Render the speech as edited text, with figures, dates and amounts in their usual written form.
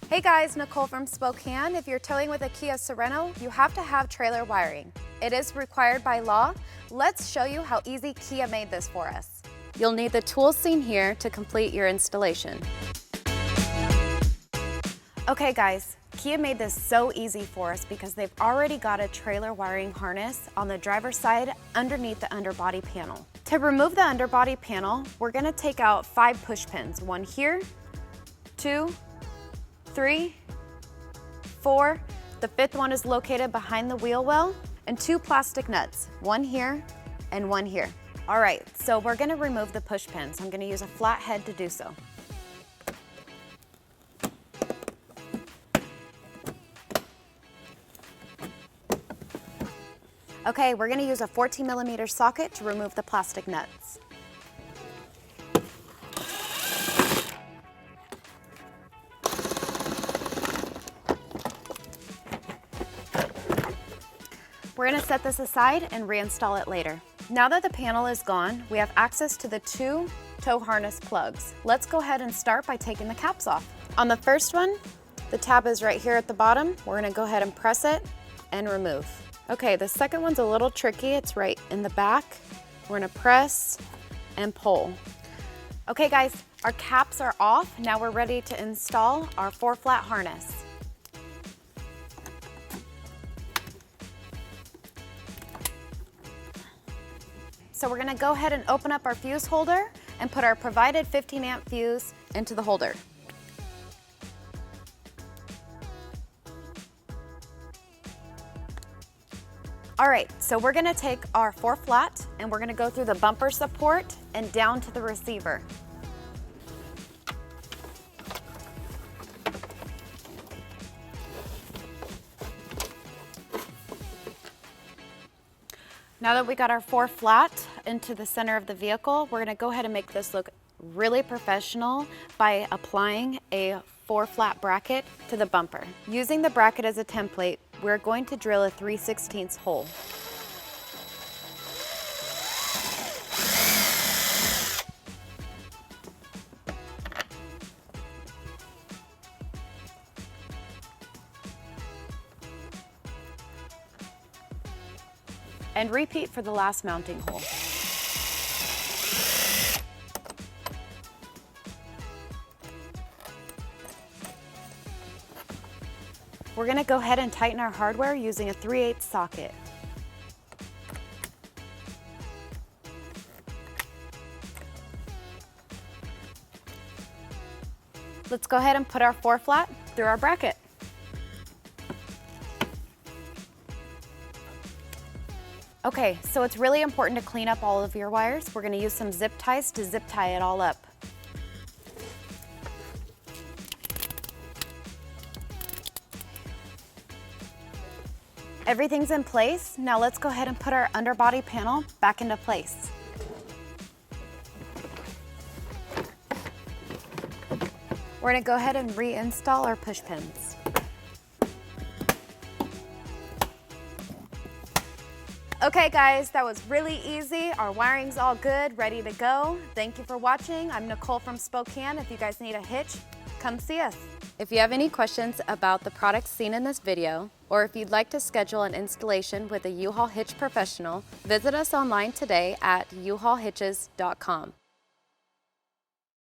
Hey guys, Nicole from Spokane. If you're towing with a Kia Sorento, you have to have trailer wiring. It is required by law. Let's show you how easy Kia made this for us. You'll need the tools seen here to complete your installation. Okay guys, Kia made this so easy for us because they've already got a trailer wiring harness on the driver's side underneath the underbody panel. To remove the underbody panel, we're going to take out 5 push pins. 1 here, 2, 3, 4. The 5th one is located behind the wheel well, and 2 plastic nuts, 1 here and 1 here. All right, so we're going to remove the push pins. I'm going to use a flat head to do so. Okay, we're going to use a 14mm socket to remove the plastic nuts. We're going to set this aside and reinstall it later. Now that the panel is gone, we have access to the 2 tow harness plugs. Let's go ahead and start by taking the caps off. On the first one, the tab is right here at the bottom. We're going to go ahead and press it and remove. Okay, the second one's a little tricky. It's right in the back. We're going to press and pull. Okay guys, our caps are off. Now we're ready to install our 4-flat harness. So we're going to go ahead and open up our fuse holder and put our provided 15-amp fuse into the holder. All right, so we're going to take our 4-flat and we're going to go through the bumper support and down to the receiver. Now that we got our 4-flat into the center of the vehicle, we're going to go ahead and make this look really professional by applying a 4-flat bracket to the bumper. Using the bracket as a template, we're going to drill a 3/16 hole. And repeat for the last mounting hole. We're going to go ahead and tighten our hardware using a 3/8 socket. Let's go ahead and put our 4-flat through our bracket. Okay, so it's really important to clean up all of your wires. We're going to use some zip ties to zip tie it all up. Everything's in place. Now let's go ahead and put our underbody panel back into place. We're going to go ahead and reinstall our push pins. Okay guys, that was really easy. Our wiring's all good, ready to go. Thank you for watching. I'm Nicole from Spokane. If you guys need a hitch, come see us. If you have any questions about the products seen in this video, or if you'd like to schedule an installation with a U-Haul Hitch professional, visit us online today at uhaulhitches.com.